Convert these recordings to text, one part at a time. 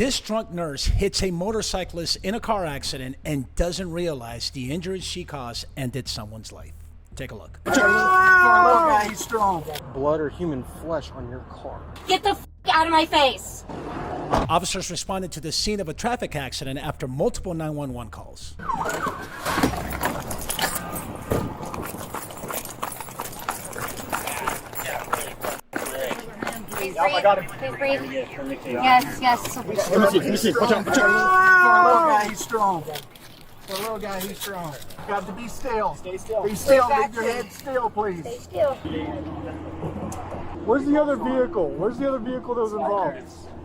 This drunk nurse hits a motorcyclist in a car accident and doesn't realize the injuries she caused ended someone's life. Take a look. For a little guy, he's strong. Blood or human flesh on your car. Get the f out of my face! Officers responded to the scene of a traffic accident after multiple 911 calls. I got him. Please breathe. Yes, yes. Let me see. Watch out. For a little guy, he's strong. For a little guy, he's strong. You got to be still. Stay still. Be still. Leave your head still, please. Stay still. Where's the other vehicle? Where's the other vehicle that was involved?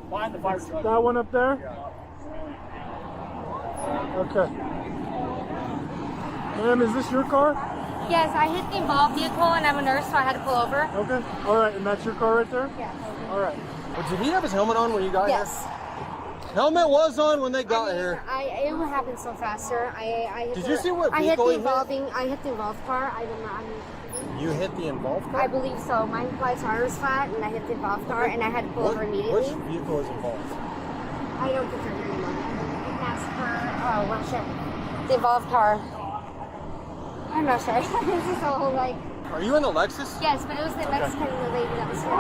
Behind the fire truck. That one up there? Okay. Ma'am, is this your car? Yes, I hit the involved vehicle and I'm a nurse, so I had to pull over. Okay. All right, and that's your car right there? Yeah. All right. Well, did he have his helmet on when you got Yes. here? Helmet was on when they got here. It would happen so fast, sir. Did you see what vehicle he hit? I hit the involved car. You hit the involved car? I believe so. My tire was flat, and I hit the involved car, and I had to pull over immediately. Which vehicle is involved? I don't think they're anymore. That's for, well, shit. The involved car. I'm not sure. This is all like... Are you in the Lexus? Yes, but it was the Mexican lady that was here.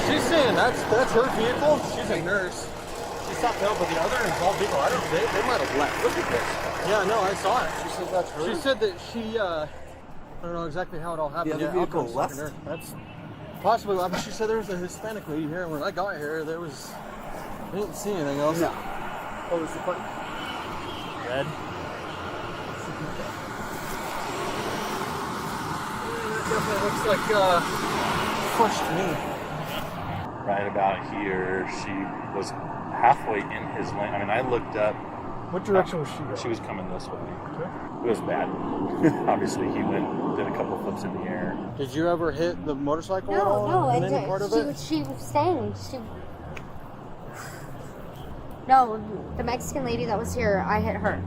She's saying that's her vehicle. She's a nurse. She stopped out, but the other involved vehicle, they might have left. Look at this. Yeah, no, I saw it. She said that's her. She said that she, I don't know exactly how it all happened. The other vehicle left? That's possibly, I mean, she said there was a Hispanic lady here, and when I got here, I didn't see anything else. No. Oh, was the part? Red. Definitely looks like flush to me. Right about here, she was halfway in his lane. I mean, I looked up. What direction was she going? She was coming this way. Okay. It was bad. Obviously, he did a couple flips in the air. Did you ever hit the motorcycle at all? No, in any part of it? she was staying. No, the Mexican lady that was here, I hit her.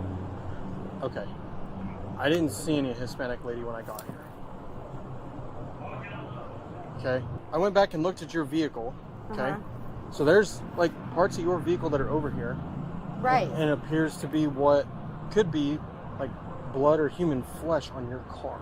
Okay. I didn't see any Hispanic lady when I got here. Okay. I went back and looked at your vehicle. Okay. So there's like parts of your vehicle that are over here. Right. And it appears to be what could be like blood or human flesh on your car.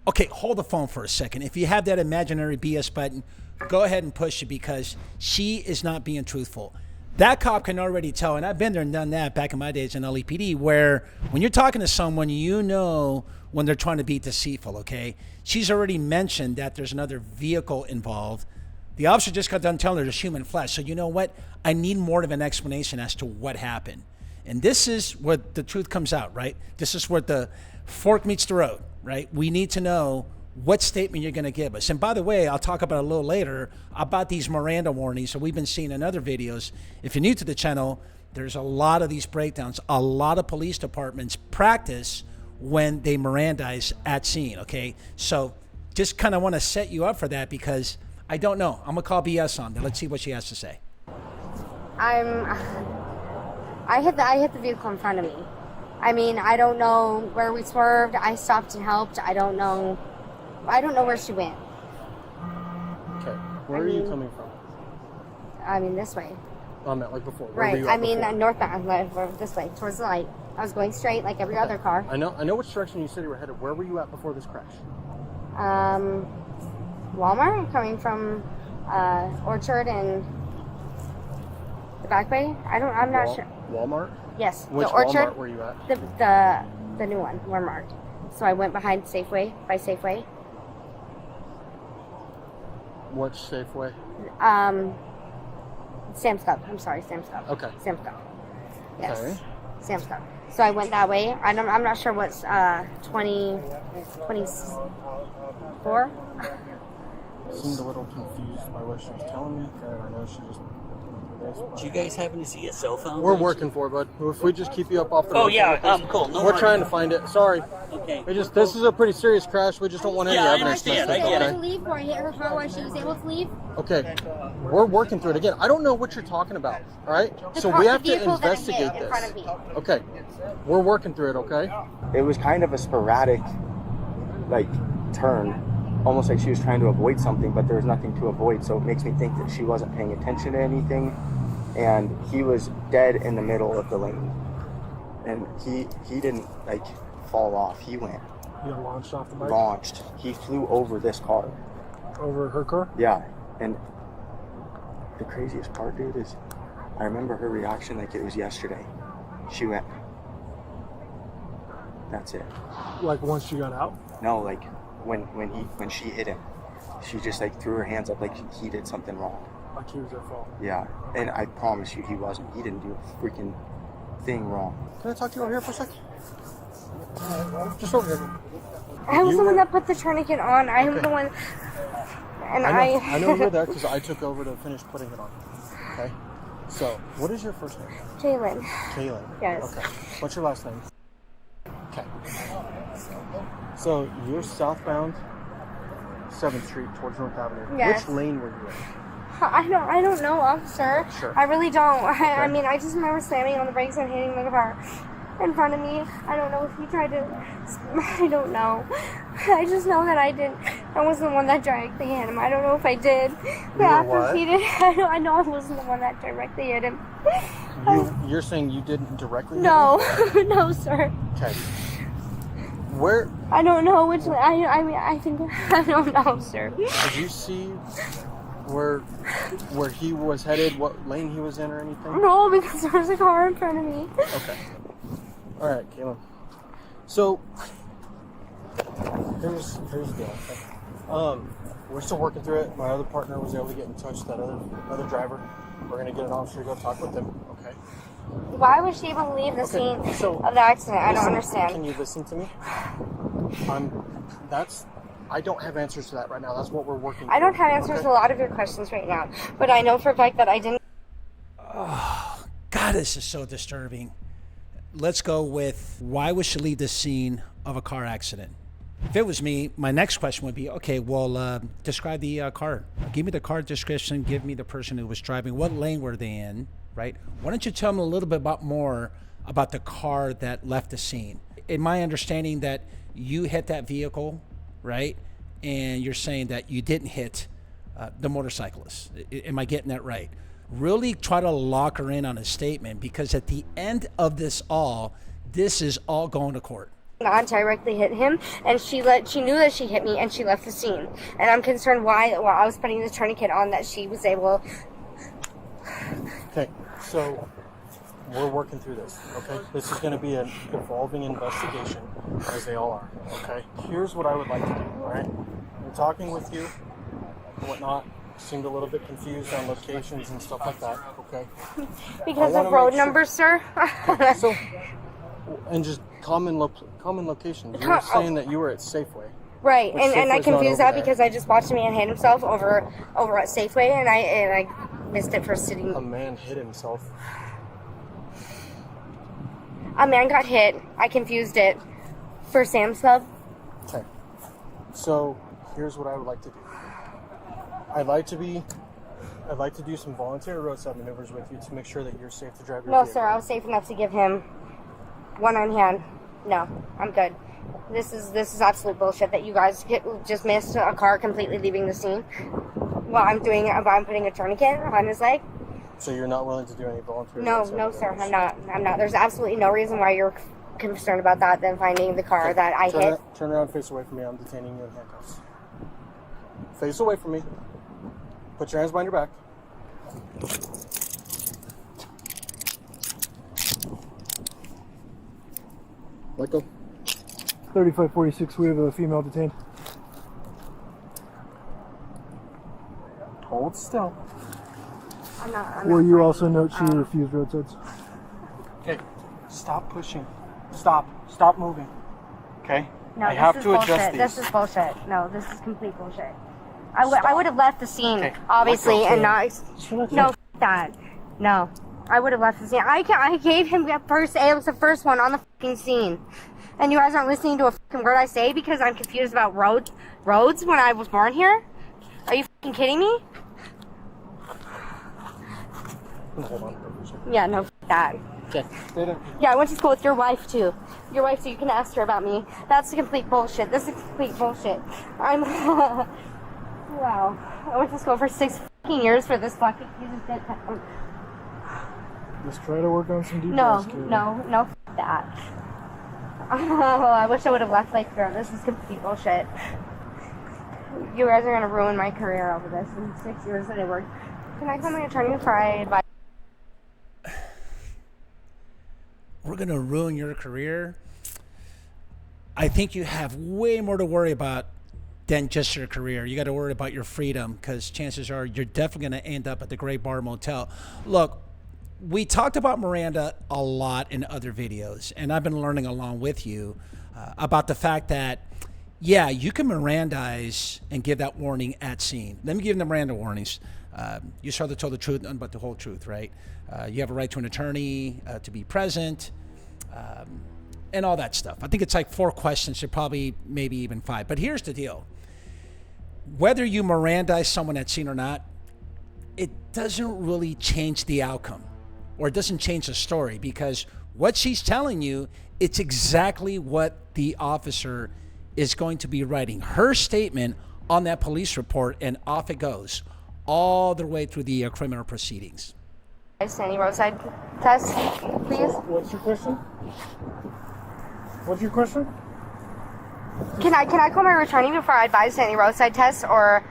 Okay, hold the phone for a second. If you have that imaginary BS button, go ahead and push it because she is not being truthful. That cop can already tell, and I've been there and done that back in my days in LAPD, where when you're talking to someone, you know when they're trying to be deceitful, okay? She's already mentioned that there's another vehicle involved. The officer just got done telling her there's human flesh. So you know what? I need more of an explanation as to what happened. And this is where the truth comes out, right? This is where the fork meets the road, right? We need to know what statement you're going to give us. And by the way, I'll talk about it a little later about these Miranda warnings that we've been seeing in other videos. If you're new to the channel, there's a lot of these breakdowns. A lot of police departments practice when they Mirandize at scene, okay? So just kind of want to set you up for that because I don't know. I'm going to call BS on there. Let's see what she has to say. I hit the vehicle in front of me. I mean, I don't know where we swerved. I stopped and helped. I don't know where she went. Okay. Where are you coming from? I mean, this way. Oh, I meant like before. Where were Right. you I at mean, before? northbound, this way, towards the light. I was going straight like every other car. I know which direction you said you were headed. Where were you at before this crash? Walmart, coming from Orchard and the back way. I'm not sure. Walmart? Yes, Which the Orchard. Walmart were you at? The new one, Walmart. So I went behind Safeway, by Safeway. Which Safeway? Sam's Club. I'm sorry, Sam's Club. Okay. Sam's Club. Yes. Okay. Sam's Club. So I went that way. I'm not sure what's 24. Seemed a little confused by what she was telling me. I know she just. Do you guys happen to see a cell phone? We're working for it, bud. If we just keep you up off the Oh road, yeah, please. cool. No We're worries. trying to find it. Sorry. Okay. This is a pretty serious crash. We just don't want any Yeah, I evidence. understand. I She was get able it. to leave before I hit her car while she was able to leave. Okay. We're working through it again. I don't know what you're talking about. All right. So we have to vehicle that I hit investigate in this. front of me. Okay. We're working through it. Okay. It was kind of a sporadic, like, turn. almost like she was trying to avoid something, but there was nothing to avoid. So it makes me think that she wasn't paying attention to anything, and he was dead in the middle of the lane, and he didn't like fall off. He went. You launched off the bike? Launched. He flew over this car. Over her car? Yeah, and the craziest part, dude, is I remember her reaction like it was yesterday. She went, that's it. Like once she got out? No, like when she hit him, she just like threw her hands up like he did something wrong. Like he was at fault. Yeah, and I promise you he wasn't. He didn't do a freaking thing wrong. Can I talk to you over here for a sec? Just over here. I was the one that put the tourniquet on. I am the one, and I know you're there because I took over to finish putting it on. Okay. So, what is your first name? Jalen. Kaylin. Yes. Okay. What's your last name? Okay. So you're southbound 7th Street towards North Avenue. Yes. Which lane were you in? I don't know, officer. Sure. I really don't. I mean, I just remember slamming on the brakes and hitting the car in front of me. I don't know if he tried to. I don't know. I just know that I didn't. I wasn't the one that directly hit him. I don't know if I did. What? He did. I know I wasn't the one that directly hit him. You're saying you didn't directly? No, no, sir. Okay. Where? I don't know which. I mean, I think I don't know, sir. Did you see where he was headed? What lane he was in, or anything? No, because there was a car in front of me. Okay. All right, Kaylin. So here's the deal. We're still working through it. My other partner was able to get in touch with that other driver. We're gonna get an officer to go talk with him. Okay. Why was she able to leave the scene of the accident? I don't understand. Can you listen to me? I don't have answers to that right now. That's what we're working. I don't have answers to a lot of your questions right now, but I know for a fact that I didn't. Oh, God, this is so disturbing. Let's go with, why would she leave the scene of a car accident? If it was me, my next question would be, okay, well, describe the car. Give me the car description. Give me the person who was driving. What lane were they in, right? Why don't you tell me a little bit more about the car that left the scene? In my understanding that you hit that vehicle, right? And you're saying that you didn't hit the motorcyclist. Am I getting that right? Really try to lock her in on a statement, because at the end of this is all going to court. Not directly hit him, and she knew that she hit me, and she left the scene. And I'm concerned why, while I was putting the tourniquet on, that she was able. Okay, so we're working through this. Okay, this is going to be an evolving investigation, as they all are. Okay, here's what I would like to do. All right, I'm talking with you and whatnot. Seemed a little bit confused on locations and stuff like that. Okay, because of road numbers, sir. So, and just common locations. You were saying that you were at Safeway. Right, and I confused that there. because I just watched a man hit himself over at Safeway, and I missed it for sitting. A man hit himself. A man got hit. I confused it for Sam's Club. Okay, so here's what I would like to do. I'd like to do some voluntary roadside maneuvers with you to make sure that you're safe to drive your No, vehicle. sir, I was safe enough to give him one on hand. No, I'm good. This is absolute bullshit that you guys just missed a car completely leaving the scene while I'm putting a tourniquet on his leg. So you're not willing to do any voluntary? No, sir, I'm not. There's absolutely no reason why you're concerned about that than finding the car that I hit. Turn around, face away from me. I'm detaining you in handcuffs. Face away from me. Put your hands behind your back. Let go. 3546, we have a female detained. Hold still. I'm not Will you also note she refused roadsides? Okay, stop pushing. Stop moving. Okay? No, I have to adjust these. This is bullshit. No, this is complete bullshit. I would have left the scene, Okay, obviously, let go. and not. No, that. No, I would have left the scene. I gave him the first. It was the first one on the fucking scene, and you guys aren't listening to a fucking word I say because I'm confused about roads when I was born here. Are you fucking kidding me? Hold on. Yeah, no, that. Okay. Yeah, I went to school with your wife too. Your wife too. You can ask her about me. That's complete bullshit. This is complete bullshit. I'm. Wow. I went to school for 6 fucking years for this fucking piece of shit. Just try to work on some details. No, f that. I wish I would have left like girl. This is complete bullshit. You guys are gonna ruin my career over this in 6 years that I worked. Can I call my attorney before I advise? We're going to ruin your career. I think you have way more to worry about than just your career. You got to worry about your freedom, because chances are you're definitely going to end up at the Great Bar Motel. Look, we talked about Miranda a lot in other videos, and I've been learning along with you about the fact that, yeah, you can Mirandize and give that warning at scene. Let me give them the Miranda warnings. You shall tell the truth, none but the whole truth, right? You have a right to an attorney, to be present, and all that stuff. I think it's like 4 questions, to probably maybe even 5. But here's the deal. Whether you Mirandize someone at scene or not, it doesn't really change the outcome, or it doesn't change the story, because what she's telling you, it's exactly what the officer is going to be writing. Her statement on that police report, and off it goes, all the way through the criminal proceedings. Any roadside test, please? What's your question? What's your question? Can I call my attorney before I advise any roadside tests, or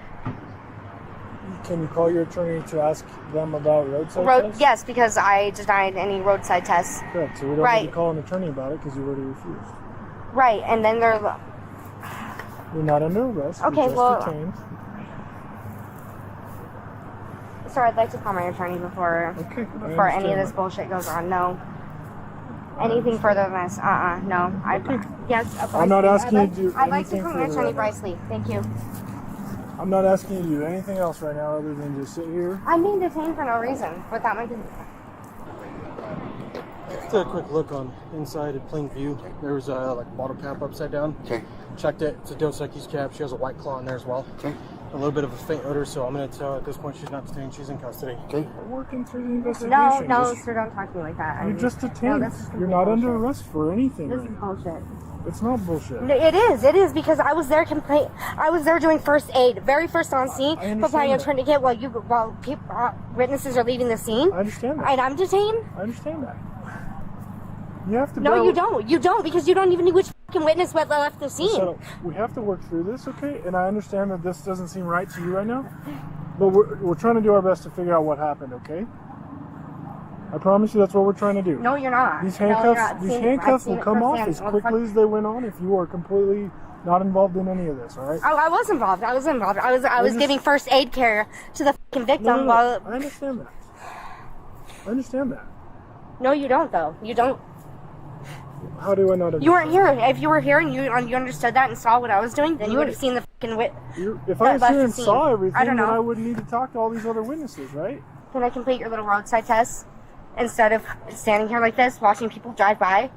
Can you call your attorney to ask them about roadside tests? Yes, because I denied any roadside tests. Correct. So we don't need to call an attorney about it because you already refused. Right, and then they're. You're not under arrest. Okay, you're just well. detained. Sir, I'd like to call my attorney before any of this bullshit goes on. No. Anything further than this? No. Yes. I'm not asking you to do I'd like to anything call my further attorney, right now. Bryce Lee. Thank you. I'm not asking you to do anything else right now other than just sit here. I'm being detained for no reason without my. Took a quick look on inside at plain view. There was a bottle cap upside down. Okay. Checked it. It's a Dos Equis cap. She has a white claw in there as well. Okay. A little bit of a faint odor, so I'm going to tell at this point she's not detained. She's in custody. Okay. We're working through the investigation. No, sir, don't talk to me like that. You're just detained. No, this is You're not under bullshit. arrest for anything. This Right is now. bullshit. It's not bullshit. No, it is because I was there I was there doing first aid, very first on scene, I understand preparing a that. tourniquet while witnesses are leaving the scene. I understand that. And I'm detained. I understand that. You have to. No, you don't. You don't, because you don't even know which fucking witness left the scene. So we have to work through this, okay? And I understand that this doesn't seem right to you right now, but we're trying to do our best to figure out what happened, okay? I promise you that's what we're trying to do. No, you're not. These No, you're handcuffs, not. these I've handcuffs seen will it come off firsthand. as quickly as they went on if you are completely not involved in any of this, all right? I was involved. I was just- giving first aid care to the fucking victim No. while. I understand that. I understand that. No, you don't though. You don't. How do I not understand? You weren't here. If you were here and you understood that and saw what I was doing, then you would have seen the fucking If I was left here the and scene. saw everything, I don't then know. I wouldn't need to talk to all these other witnesses, right? Can I complete your little roadside test instead of standing here like this, watching people drive by?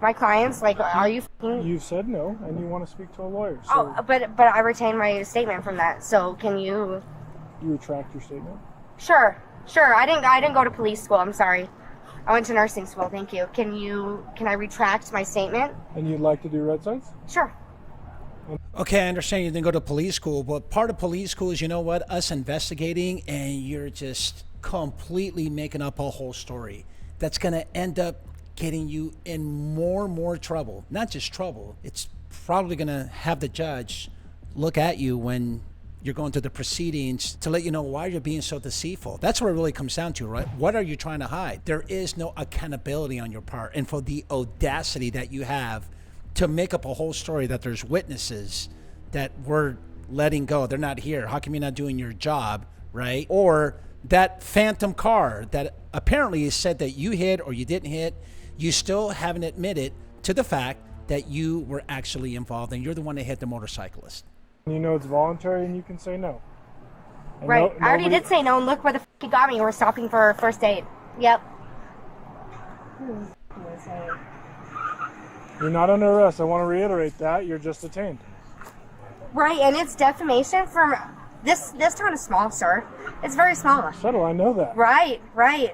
My clients, like, are you fucking... You said no, and you want to speak to a lawyer. So Oh, but I retained my statement from that. So can you... you retract your statement? Sure. I didn't go to police school. I'm sorry. I went to nursing school. Thank you. Can I retract my statement? And you'd like to do red signs? Sure. Okay, I understand you didn't go to police school, but part of police school is, you know what, us investigating, and you're just completely making up a whole story that's going to end up getting you in more trouble. Not just trouble, it's probably going to have the judge look at you when you're going through the proceedings to let you know why you're being so deceitful. That's what it really comes down to, right? What are you trying to hide? There is no accountability on your part. And for the audacity that you have to make up a whole story that there's witnesses that we're letting go, they're not here. How come you're not doing your job, right? Or that phantom car that apparently is said that you hit or you didn't hit, you still haven't admitted to the fact that you were actually involved and you're the one that hit the motorcyclist. You know it's voluntary and you can say no. And Right. I already nobody- did say no, and look where the f*** you got me. We're stopping for first aid. Yep. You're not under arrest. I want to reiterate that. You're just detained. Right, and it's defamation This town is small, sir. It's very small. Shuttle, I know that. Right.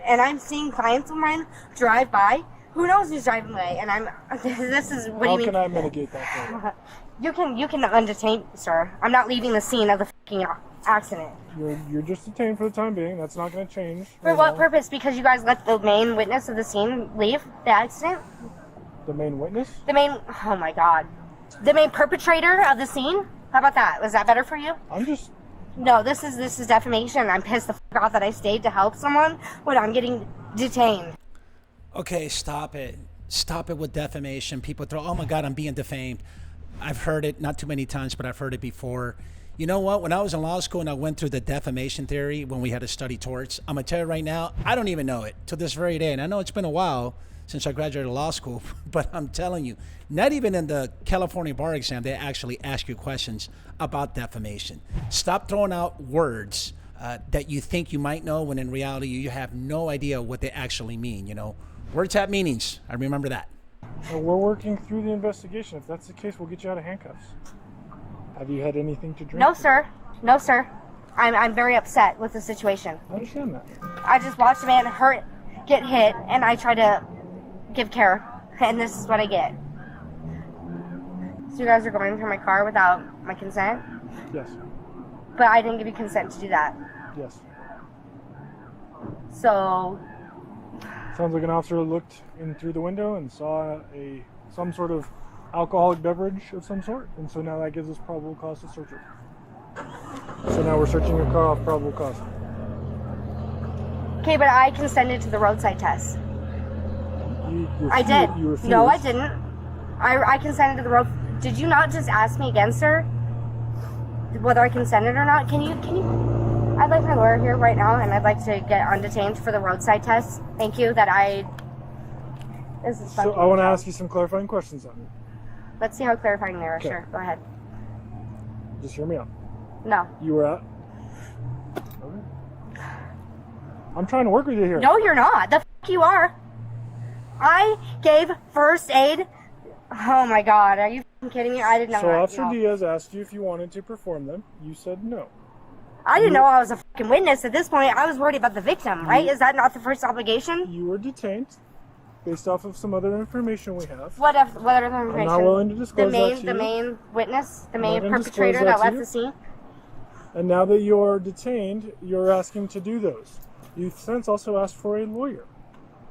And I'm seeing clients of mine drive by. Who knows who's driving by? And this is, what do you mean? How can I mitigate that for You can undetain, sir. I'm not leaving the scene of the fucking accident. You're just detained for the time being. That's not going to change. For what purpose? Because you guys let the main witness of the scene leave the accident? The main witness? Oh my god. The main perpetrator of the scene? How about that? Was that better for you? No, this is defamation. I'm pissed the fuck off that I stayed to help someone when I'm getting detained. Okay, stop it. Stop it with defamation. People throw, oh my God, I'm being defamed. I've heard it, not too many times, but I've heard it before. You know what? When I was in law school and I went through the defamation theory when we had to study torts, I'm going to tell you right now, I don't even know it to this very day. And I know it's been a while since I graduated law school, but I'm telling you, not even in the California bar exam, they actually ask you questions about defamation. Stop throwing out words that you think you might know when in reality you have no idea what they actually mean. You know, words have meanings. I remember that. Well, we're working through the investigation. If that's the case, we'll get you out of handcuffs. Have you had anything to drink? No, sir. No, sir. I'm very upset with the situation. I understand that. I just watched a man get hit, and I try to give care, and this is what I get. So you guys are going through my car without my consent? Yes. But I didn't give you consent to do that. Yes. So... Sounds like an officer looked in through the window and saw some sort of alcoholic beverage of some sort, and so now that gives us probable cause to search it. So now we're searching your car off probable cause. Okay, but I consented to the roadside test. I did. You refused. No, I didn't. I consented to the road. Did you not just ask me again, sir? Whether I consented or not? Can you? I'd like my lawyer here right now, and I'd like to get undetained for the roadside test. Thank you. This is So I want to ask you some clarifying questions on it. Let's see how clarifying they are. Okay. Sure, go ahead. Just hear me out. No. You were at... Okay. I'm trying to work with you here. No, you're not. The f*** you are. I gave first aid. Oh my God, are you f***ing kidding me? I didn't know. So that. Officer No. Diaz asked you if you wanted to perform them. You said no. I didn't know I was a fucking witness at this point. I was worried about the victim, right? Is that not the first obligation? You were detained based off of some other information we have. What other information? I'm not willing to disclose that to you. The main witness, the I'm main not gonna perpetrator disclose that that to left you. the scene. And now that you're detained, you're asking to do those. You've since also asked for a lawyer.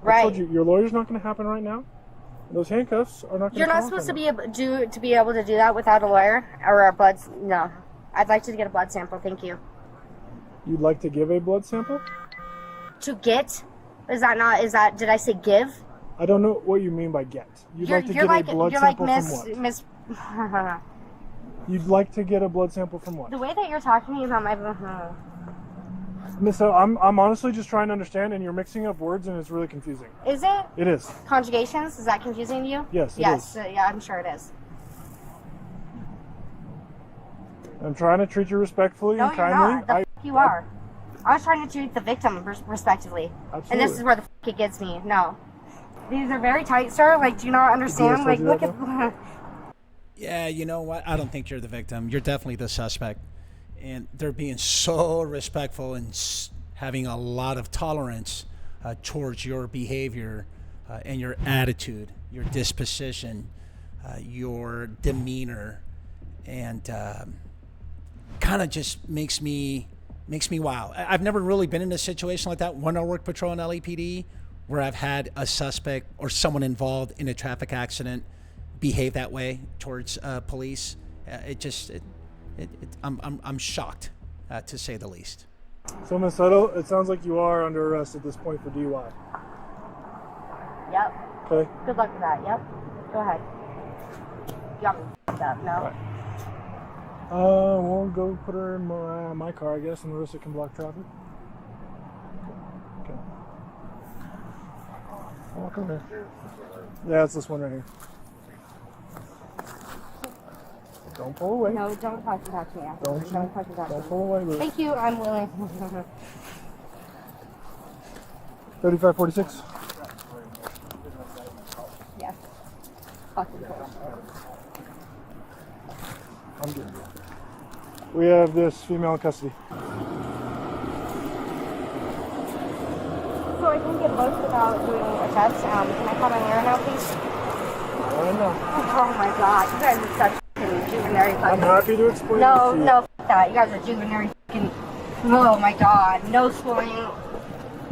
I told Right. you, your lawyer's not going to happen right now. Those handcuffs are not going to You're not supposed to be able to do that without a lawyer or a blood. No, I'd like to get a blood sample. Thank you. You'd like to give a blood sample? To get? Is that? Did I say give? I don't know what you mean by get. You'd like to get a blood sample from what? Miss. You'd like to get a blood sample from what? The way that you're talking to me about my. Miss, I'm honestly just trying to understand, and you're mixing up words, and it's really confusing. Is it? It is. Conjugations? Is that confusing to you? Yes, it yes. is. Yeah, I'm sure it is. I'm trying to treat you respectfully No, and you're kindly. not. The f*** you are. I was trying to treat the victim respectively. Absolutely. And this is where the f*** it gets me. No. These are very tight, sir. Like, do you not understand? Like, look at... Yeah, you know what? I don't think you're the victim. You're definitely the suspect. And they're being so respectful and having a lot of tolerance towards your behavior and your attitude, your disposition, your demeanor, and kind of just makes me wow. I've never really been in a situation like that when I work patrol in LAPD where I've had a suspect or someone involved in a traffic accident behave that way towards police. I'm shocked, to say the least. So, Ms. Settle, it sounds like you are under arrest at this point for DUI. Yep. Okay. Good luck with that. Yep. Go ahead. You got me f***ed up. No. Right. We'll go put her in my car, I guess, and Marissa can block traffic. Okay. Walk over here. Yeah, it's this one right here. Don't pull away. No, don't touch me. Don't touch me. Don't pull away, Liz. Thank you. I'm willing. 3546. Yes. Fucking cool. I'm good. We have this female in custody. So I can get booked without doing a test. Can I call my lawyer now, please? No. Oh my god, you guys are such fucking juvenile. I'm happy to explain No, it to you. no, f that. You guys are juvenile fucking. Oh my god, no schooling.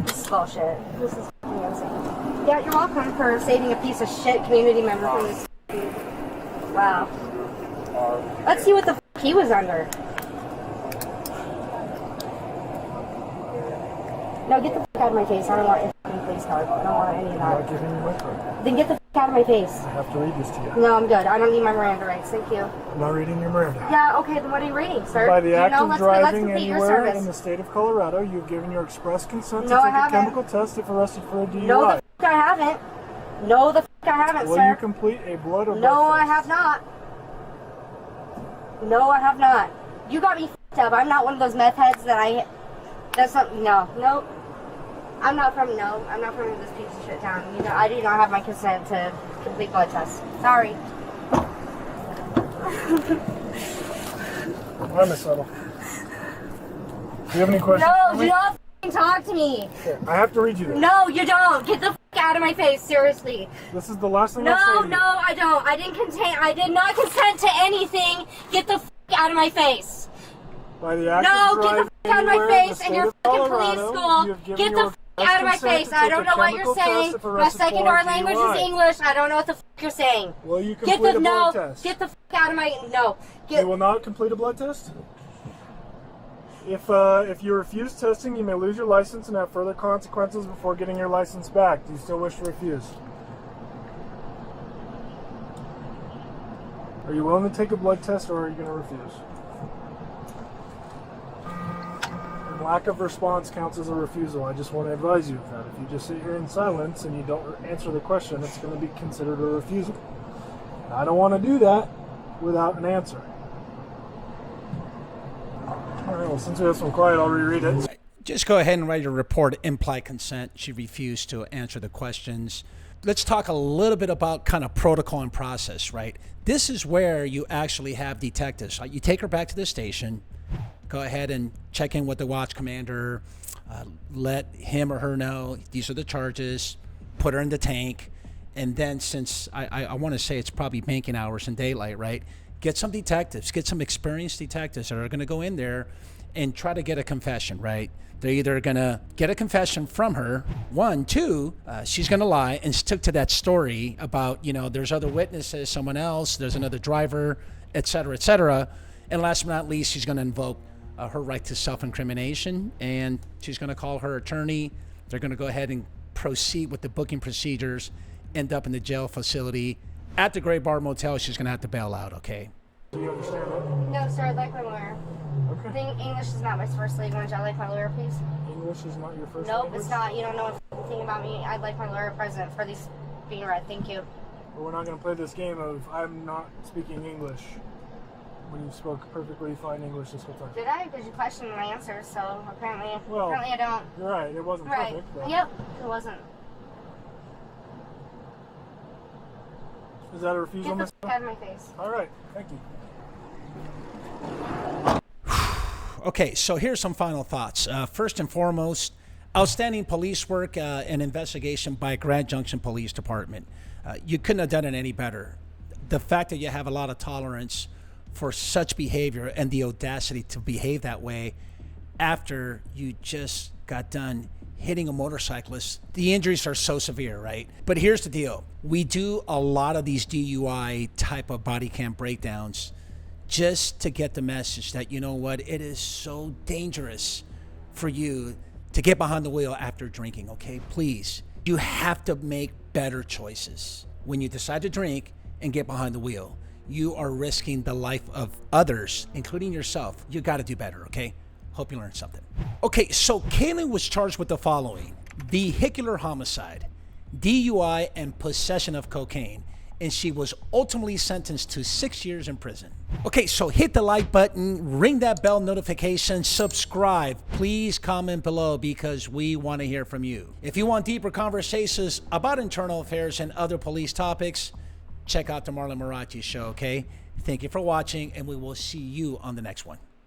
This is bullshit. This is fucking insane. Yeah, you're welcome for saving a piece of shit community member from this. Wow. Let's see what the f he was under. No, get the f out of my face. I don't want your f***ing police card. I don't want any of I'm not that. giving you my card. Then get the f out of my face. I have to read this to you. No, I'm good. I don't need my Miranda rights. Thank you. I'm not reading your Miranda. Yeah, okay, then what are you reading, sir? By the act of let's driving complete your anywhere service. in the state of Colorado, you've given your express consent No, to I take a haven't. chemical test if arrested for a DUI. No, the f I haven't. No, the f I haven't, Will sir. you complete a blood or No, blood I test? have not. No, I have not. You got me f***ed up. I'm not one of those meth heads that I... That's not... No. Nope. I'm not from this piece of shit town. You know, I do not have my consent to complete blood tests. Sorry. I'm a settle. Do you have any questions No, for do me? not f***ing talk to me. Okay, I have to read you this. No, you don't. Get the f*** out of my face. Seriously. This is the last thing No, I'll say to no, you. I don't. I did not consent to anything. Get the f*** out of my face. By the act No, of get the driving f*** out of my anywhere in the face state and your of fucking Colorado, police school. you have given Get the your f*** out of my consent face. to I take don't a know what you're chemical test saying. if My arrested for secondary a language DUI. is English. I don't know what the f*** you're saying. Will you Get complete the a blood no. test? Get the f*** out of my no. You Get will not complete a blood test? If you refuse testing, you may lose your license and have further consequences before getting your license back. Do you still wish to refuse? Are you willing to take a blood test or are you going to refuse? And lack of response counts as a refusal. I just want to advise you of that. If you just sit here in silence and you don't answer the question, it's going to be considered a refusal. I don't want to do that without an answer. All right, well, since we have some quiet, I'll reread it. Just go ahead and write a report, implied consent. She refused to answer the questions. Let's talk a little bit about kind of protocol and process, right? This is where you actually have detectives. You take her back to the station, go ahead and check in with the watch commander, let him or her know these are the charges, put her in the tank, and then since I want to say it's probably banking hours and daylight, right? Get some detectives, get some experienced detectives that are going to go in there and try to get a confession, right? They're either going to get a confession from her, one, two, she's going to lie and stick to that story about, there's other witnesses, someone else, there's another driver, et cetera, and last but not least, she's going to invoke her right to self-incrimination, and she's going to call her attorney. They're going to go ahead and proceed with the booking procedures, end up in the jail facility. At the Gray Bar Motel, she's going to have to bail out, okay? Do you understand that? no, sir. I'd like my lawyer. Okay. I think English is not my first language. I'd like my lawyer, please. English is not your first Nope, language? it's not. You don't know anything about me. I'd like my lawyer present for these being read. Thank you. But we're not going to play this game of I'm not speaking English when you spoke perfectly fine English this whole time. Did I? Because you questioned my answer, so apparently Well, I don't. You're right, it wasn't Right. perfect. But Yep, it wasn't. Is that a refusal, Get the Miss? f out of my face. All right, thank you. Okay, so here's some final thoughts. First and foremost, outstanding police work and investigation by Grand Junction Police Department. You couldn't have done it any better. The fact that you have a lot of tolerance for such behavior and the audacity to behave that way after you just got done hitting a motorcyclist, the injuries are so severe, right? But here's the deal. We do a lot of these DUI type of body cam breakdowns just to get the message that, you know what, it is so dangerous for you to get behind the wheel after drinking, okay? Please, you have to make better choices. When you decide to drink and get behind the wheel, you are risking the life of others, including yourself. You got to do better, okay? Hope you learned something. Okay, so Kaylin was charged with the following: vehicular homicide, DUI, and possession of cocaine. And she was ultimately sentenced to 6 years in prison. Okay, so hit the like button, ring that bell notification, subscribe. Please comment below because we want to hear from you. If you want deeper conversations about internal affairs and other police topics, check out the Marlon Marrache Show, okay? Thank you for watching, and we will see you on the next one.